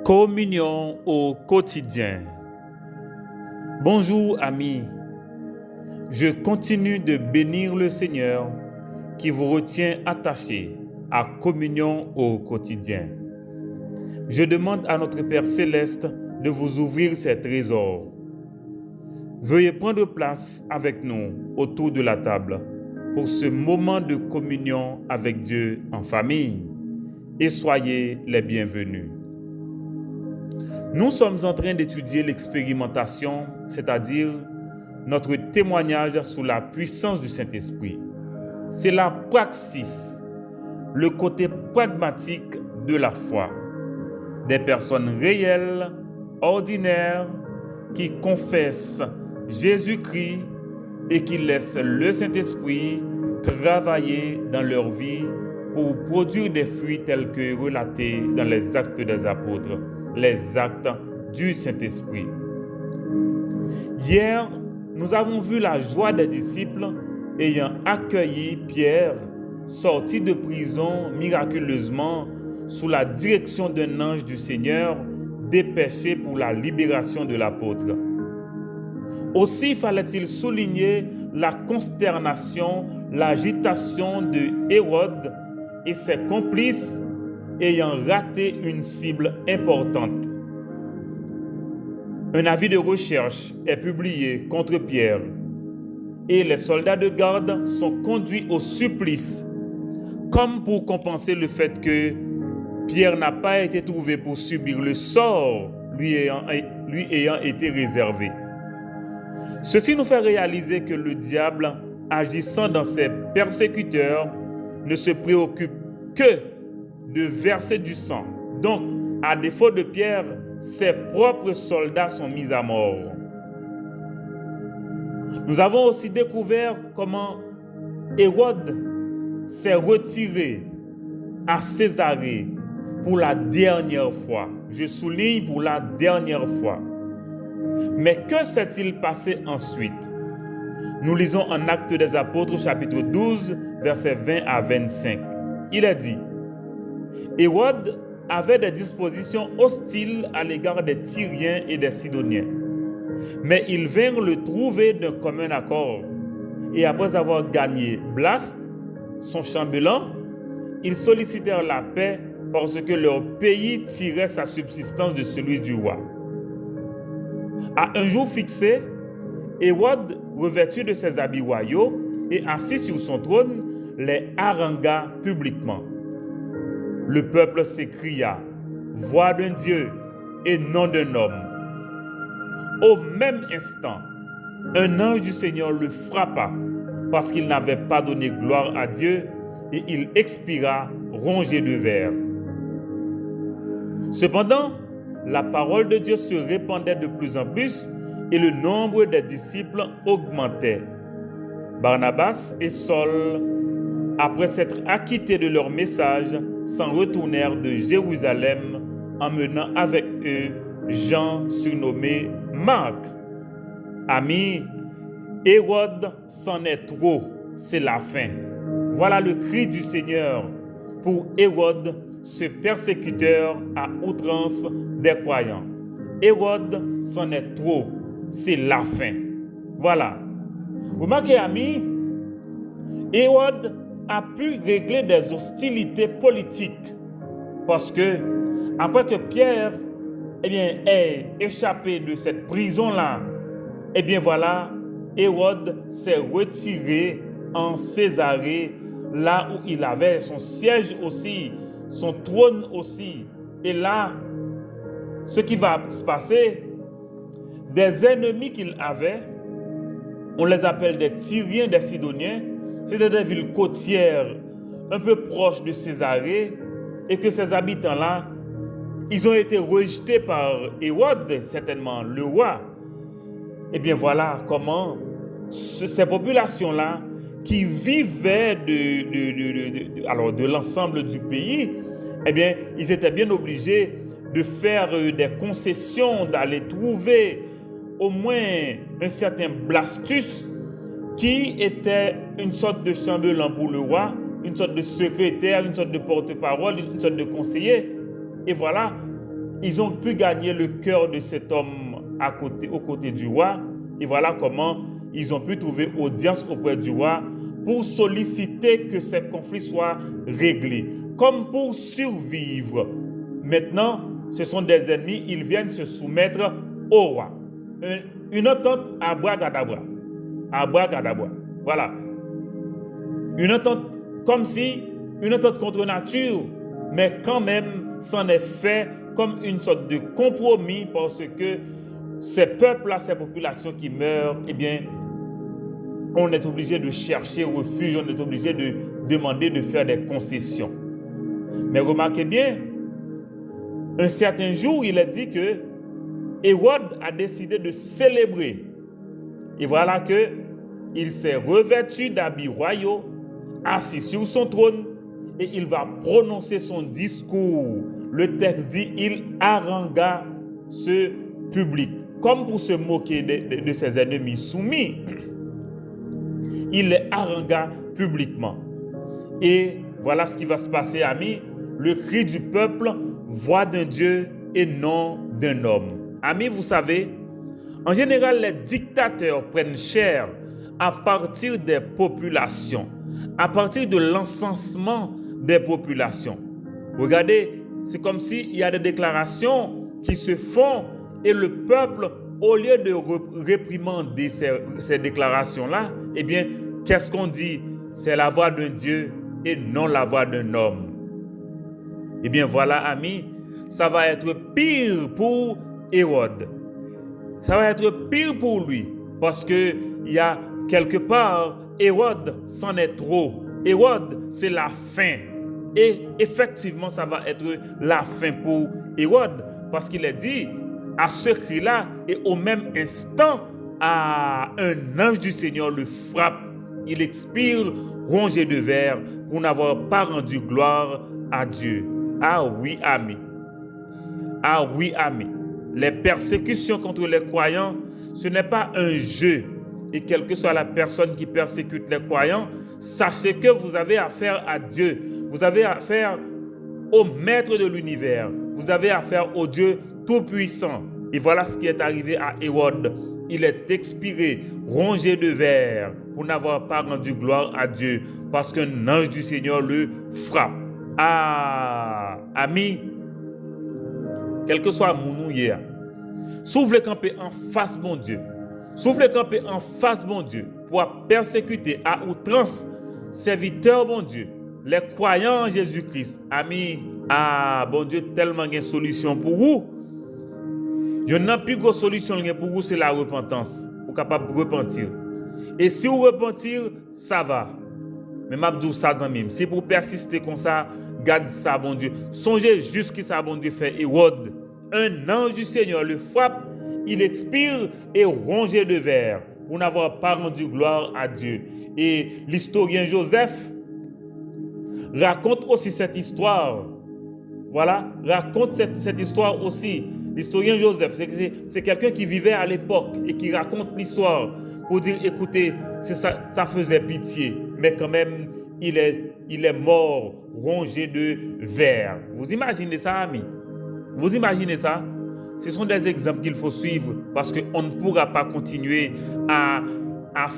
Communion au quotidien. Bonjour amis, je continue de bénir le Seigneur qui vous retient attachés à communion au quotidien. Je demande à notre Père Céleste de vous ouvrir ses trésors. Veuillez prendre place avec nous autour de la table pour ce moment de communion avec Dieu en famille et soyez les bienvenus. Nous sommes en train d'étudier l'expérimentation, c'est-à-dire notre témoignage sous la puissance du Saint-Esprit. C'est la praxis, le côté pragmatique de la foi. Des personnes réelles, ordinaires, qui confessent Jésus-Christ et qui laissent le Saint-Esprit travailler dans leur vie pour produire des fruits tels que relatés dans les Actes des Apôtres, les actes du Saint-Esprit. Hier, nous avons vu la joie des disciples ayant accueilli Pierre, sorti de prison miraculeusement sous la direction d'un ange du Seigneur, dépêché pour la libération de l'apôtre. Aussi fallait-il souligner la consternation, l'agitation de Hérode et ses complices ayant raté une cible importante. Un avis de recherche est publié contre Pierre et les soldats de garde sont conduits au supplice, comme pour compenser le fait que Pierre n'a pas été trouvé pour subir le sort lui ayant été réservé. Ceci nous fait réaliser que le diable, agissant dans ses persécuteurs, ne se préoccupe que de verser du sang. Donc, à défaut de Pierre, ses propres soldats sont mis à mort. Nous avons aussi découvert comment Hérode s'est retiré à Césarée pour la dernière fois. Je souligne pour la dernière fois. Mais que s'est-il passé ensuite? Nous lisons en Actes des Apôtres, chapitre 12, versets 20 à 25. Il est dit: Hérode avait des dispositions hostiles à l'égard des Tyriens et des Sidoniens. Mais ils vinrent le trouver d'un commun accord. Et après avoir gagné Blaste, son chambellan, ils sollicitèrent la paix parce que leur pays tirait sa subsistance de celui du roi. À un jour fixé, Hérode, revêtu de ses habits royaux et assis sur son trône, les harangua publiquement. Le peuple s'écria: voix d'un Dieu et non d'un homme. Au même instant, un ange du Seigneur le frappa parce qu'il n'avait pas donné gloire à Dieu et il expira rongé de vers. Cependant, la parole de Dieu se répandait de plus en plus et le nombre des disciples augmentait. Barnabas et Saul, après s'être acquittés de leur message, s'en retournèrent de Jérusalem, emmenant avec eux Jean surnommé Marc. Amis, Hérode c'en est trop, c'est la fin. Voilà le cri du Seigneur pour Hérode, ce persécuteur à outrance des croyants. Hérode c'en est trop, c'est la fin. Voilà. Remarquez, amis, Hérode a pu régler des hostilités politiques parce que après que Pierre ait échappé de cette prison-là, voilà, Hérode s'est retiré en Césarée, là où il avait son siège aussi, son trône aussi. Et là, ce qui va se passer, des ennemis qu'il avait, on les appelle des Tyriens, des Sidoniens, c'était des villes côtières un peu proches de Césarée, et que ces habitants-là, ils ont été rejetés par Hérode, certainement le roi. Voilà comment ces populations-là qui vivaient de l'ensemble du pays, ils étaient bien obligés de faire des concessions, d'aller trouver au moins un certain Blastus qui était une sorte de chambellan pour le roi, une sorte de secrétaire, une sorte de porte-parole, une sorte de conseiller. Et voilà, ils ont pu gagner le cœur de cet homme aux côtés du roi. Et voilà comment ils ont pu trouver audience auprès du roi pour solliciter que ces conflits soient réglés, comme pour survivre. Maintenant, ce sont des ennemis, ils viennent se soumettre au roi. Une entente abracadabra. Abracadabra. Voilà. Une entente comme si, une entente contre nature, mais quand même, c'en est fait comme une sorte de compromis parce que ces peuples-là, ces populations qui meurent, eh bien, on est obligé de chercher refuge, on est obligé de demander de faire des concessions. Mais remarquez bien, un certain jour, il est dit que Hérode a décidé de célébrer. Et voilà que il s'est revêtu d'habits royaux, assis sur son trône, et il va prononcer son discours. Le texte dit, il harangua ce public. Comme pour se moquer de ses ennemis soumis, il les harangua publiquement. Et voilà ce qui va se passer, amis. Le cri du peuple, voix d'un Dieu et non d'un homme. Amis, vous savez, en général, les dictateurs prennent cher à partir des populations, à partir de l'encensement des populations. Regardez, c'est comme s'il y a des déclarations qui se font et le peuple, au lieu de réprimander ces déclarations-là, eh bien, qu'est-ce qu'on dit? C'est la voix d'un Dieu et non la voix d'un homme. Eh bien, voilà, amis, ça va être pire pour Hérode. Ça va être pire pour lui parce que il y a quelque part, Hérode, c'en est trop. Hérode, c'est la fin. Et effectivement, ça va être la fin pour Hérode parce qu'il est dit, à ce cri-là et au même instant, un ange du Seigneur le frappe. Il expire rongé de verre pour n'avoir pas rendu gloire à Dieu. Ah oui, amis. Ah oui, amis. Les persécutions contre les croyants, ce n'est pas un jeu. Et quelle que soit la personne qui persécute les croyants, sachez que vous avez affaire à Dieu. Vous avez affaire au maître de l'univers. Vous avez affaire au Dieu tout-puissant. Et voilà ce qui est arrivé à Hérode. Il est expiré, rongé de verre, pour n'avoir pas rendu gloire à Dieu, parce qu'un ange du Seigneur le frappe. Ah, amis, quel que soit mon nom hier, s'ouvre camper en face mon Dieu. S'ouvre camper en face mon Dieu pour persécuter à outrance serviteurs mon Dieu, les croyants en Jésus-Christ. Amis, ah, bon Dieu, tellement de solution pour vous. Il y a une plus grosse solution pour vous, c'est la repentance. Vous êtes capable de repentir. Et si vous repentir, ça va. Mais m'abdou ça zanmim. Si vous persistez comme ça, garde ça, bon Dieu. Songez juste que ça, bon Dieu, fait Hérode. Un ange du Seigneur le frappe, il expire et rongé de verre pour n'avoir pas rendu gloire à Dieu. Et l'historien Joseph raconte aussi cette histoire. Voilà, raconte cette histoire aussi. L'historien Joseph, c'est quelqu'un qui vivait à l'époque et qui raconte l'histoire pour dire, écoutez, ça faisait pitié, mais quand même, il est mort, rongé de verre. Vous imaginez ça, amis? Vous imaginez ça? Ce sont des exemples qu'il faut suivre parce qu'on ne pourra pas continuer à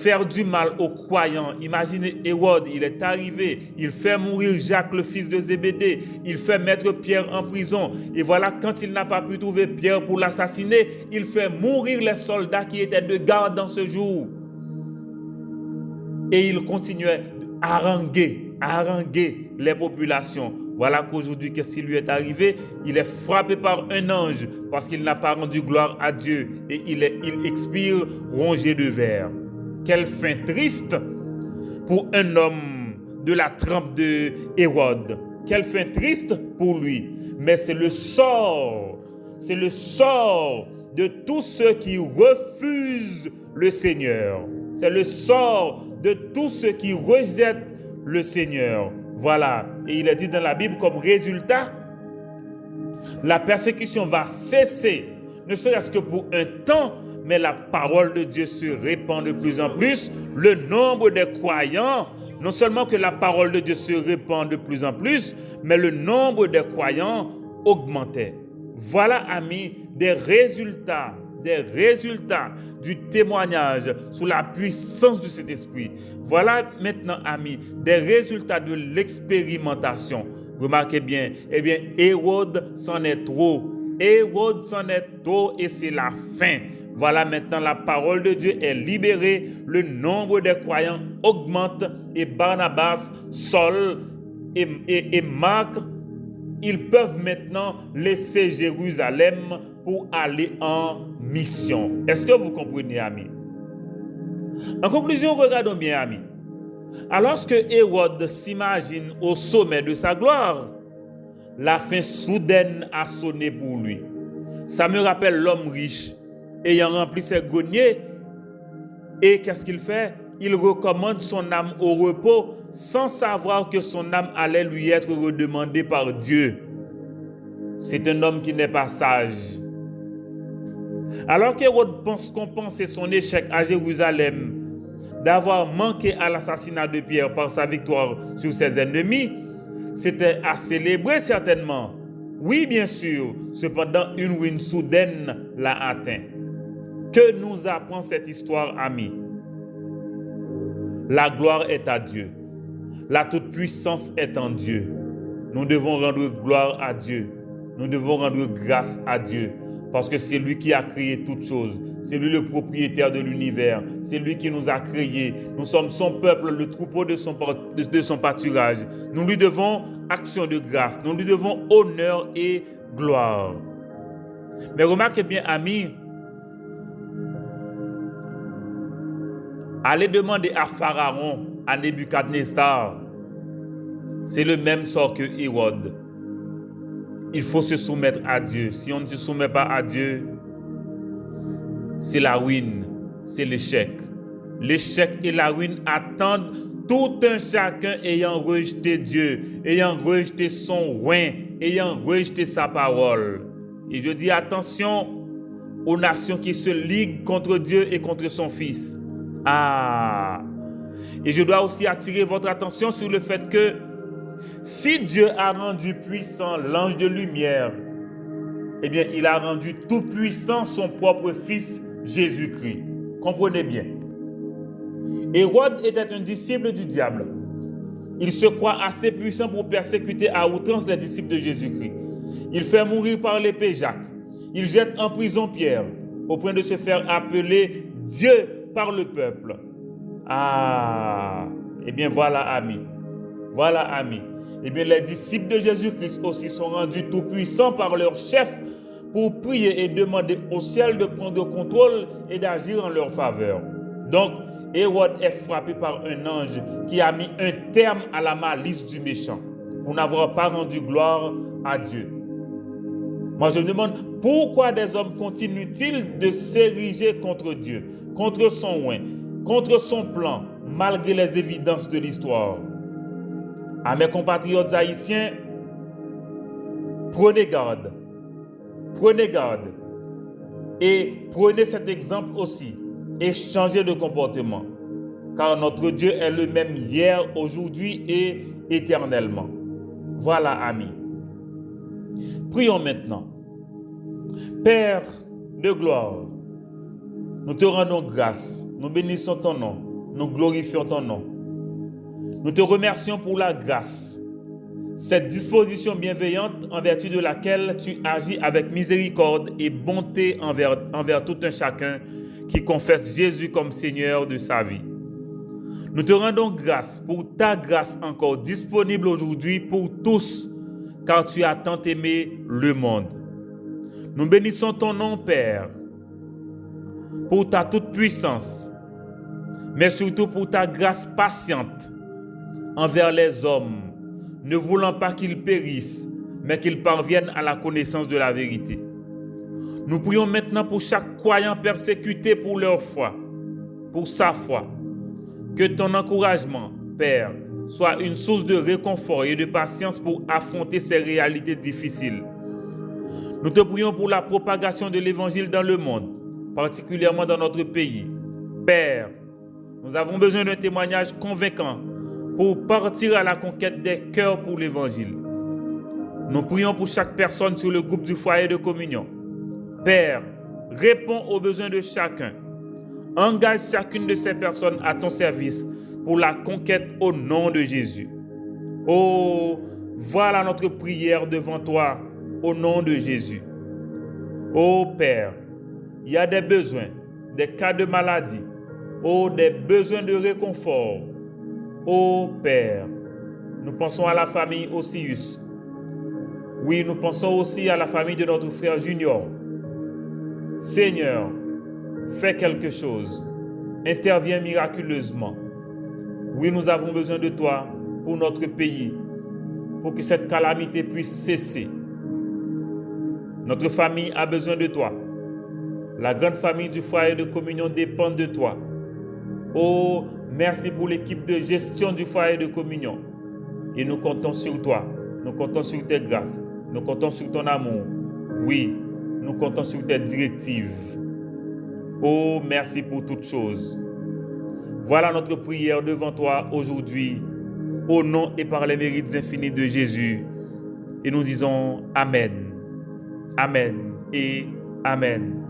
faire du mal aux croyants. Imaginez Hérode, il est arrivé, il fait mourir Jacques, le fils de Zébédée, il fait mettre Pierre en prison. Et voilà, quand il n'a pas pu trouver Pierre pour l'assassiner, il fait mourir les soldats qui étaient de garde dans ce jour. Et il continuait à haranguer les populations. Voilà qu'aujourd'hui, qu'est-ce qui lui est arrivé? Il est frappé par un ange parce qu'il n'a pas rendu gloire à Dieu et il expire rongé de verre. Quelle fin triste pour un homme de la trempe de Hérode. Quelle fin triste pour lui. Mais c'est le sort de tous ceux qui refusent le Seigneur. C'est le sort de tous ceux qui rejettent le Seigneur. Voilà. Et il est dit dans la Bible comme résultat, la persécution va cesser, ne serait-ce que pour un temps, mais la parole de Dieu se répand de plus en plus. Le nombre des croyants, non seulement que la parole de Dieu se répand de plus en plus, mais le nombre des croyants augmentait. Voilà, amis, des résultats du témoignage sous la puissance de cet esprit. Voilà maintenant, amis, des résultats de l'expérimentation. Remarquez bien, Hérode s'en est trop. Hérode s'en est trop et c'est la fin. Voilà maintenant la parole de Dieu est libérée, le nombre des croyants augmente et Barnabas, Saul et Marc, ils peuvent maintenant laisser Jérusalem pour aller en mission. Est-ce que vous comprenez, amis? En conclusion, regardons bien, amis. Alors que Hérode s'imagine au sommet de sa gloire, la fin soudaine a sonné pour lui. Ça me rappelle l'homme riche ayant rempli ses greniers. Et qu'est-ce qu'il fait? Il recommande son âme au repos sans savoir que son âme allait lui être redemandée par Dieu. C'est un homme qui n'est pas sage. Alors qu'Hérode pense compenser son échec à Jérusalem d'avoir manqué à l'assassinat de Pierre par sa victoire sur ses ennemis, c'était à célébrer certainement. Oui, bien sûr, cependant une ruine soudaine l'a atteint. Que nous apprend cette histoire, amis? La gloire est à Dieu. La toute-puissance est en Dieu. Nous devons rendre gloire à Dieu. Nous devons rendre grâce à Dieu. Parce que c'est lui qui a créé toutes choses. C'est lui le propriétaire de l'univers. C'est lui qui nous a créés. Nous sommes son peuple, le troupeau de son pâturage. Nous lui devons action de grâce. Nous lui devons honneur et gloire. Mais remarquez bien, amis, allez demander à Pharaon, à Nebuchadnezzar, c'est le même sort que Hérode. Il faut se soumettre à Dieu. Si on ne se soumet pas à Dieu, c'est la ruine, c'est l'échec. L'échec et la ruine attendent tout un chacun ayant rejeté Dieu, ayant rejeté son roi, ayant rejeté sa parole. Et je dis attention aux nations qui se liguent contre Dieu et contre son Fils. Et je dois aussi attirer votre attention sur le fait que si Dieu a rendu puissant l'ange de lumière, eh bien, il a rendu tout puissant son propre Fils Jésus-Christ. Comprenez bien. Hérode était un disciple du diable. Il se croit assez puissant pour persécuter à outrance les disciples de Jésus-Christ. Il fait mourir par l'épée Jacques. Il jette en prison Pierre, au point de se faire appeler Dieu par le peuple. Eh bien voilà, amis. Voilà, amis. Eh bien, les disciples de Jésus-Christ aussi sont rendus tout puissants par leur chef pour prier et demander au ciel de prendre contrôle et d'agir en leur faveur. Donc, Hérode est frappé par un ange qui a mis un terme à la malice du méchant pour n'avoir pas rendu gloire à Dieu. Moi, je me demande pourquoi des hommes continuent-ils de s'ériger contre Dieu, contre son roi, contre son plan, malgré les évidences de l'histoire. À mes compatriotes haïtiens, prenez garde. Prenez garde. Et prenez cet exemple aussi. Et changez de comportement. Car notre Dieu est le même hier, aujourd'hui et éternellement. Voilà, amis. Prions maintenant. Père de gloire, nous te rendons grâce. Nous bénissons ton nom. Nous glorifions ton nom. Nous te remercions pour la grâce, cette disposition bienveillante en vertu de laquelle tu agis avec miséricorde et bonté envers tout un chacun qui confesse Jésus comme Seigneur de sa vie. Nous te rendons grâce pour ta grâce encore disponible aujourd'hui pour tous, car tu as tant aimé le monde. Nous bénissons ton nom, Père, pour ta toute-puissance, mais surtout pour ta grâce patiente envers les hommes, ne voulant pas qu'ils périssent, mais qu'ils parviennent à la connaissance de la vérité. Nous prions maintenant pour chaque croyant persécuté pour leur foi, pour sa foi. Que ton encouragement, Père, soit une source de réconfort et de patience pour affronter ces réalités difficiles. Nous te prions pour la propagation de l'Évangile dans le monde, particulièrement dans notre pays. Père, nous avons besoin d'un témoignage convaincant pour partir à la conquête des cœurs pour l'Évangile. Nous prions pour chaque personne sur le groupe du foyer de communion. Père, réponds aux besoins de chacun. Engage chacune de ces personnes à ton service pour la conquête au nom de Jésus. Oh, voilà notre prière devant toi au nom de Jésus. Oh Père, il y a des besoins, des cas de maladie, oh des besoins de réconfort. Oh Père, nous pensons à la famille Osius. Oui, nous pensons aussi à la famille de notre frère Junior. Seigneur, fais quelque chose. Interviens miraculeusement. Oui, nous avons besoin de toi pour notre pays, pour que cette calamité puisse cesser. Notre famille a besoin de toi. La grande famille du foyer de communion dépend de toi. Oh, merci pour l'équipe de gestion du foyer de communion. Et nous comptons sur toi. Nous comptons sur tes grâces. Nous comptons sur ton amour. Oui, nous comptons sur tes directives. Oh, merci pour toutes choses. Voilà notre prière devant toi aujourd'hui, au nom et par les mérites infinis de Jésus. Et nous disons Amen. Amen et Amen.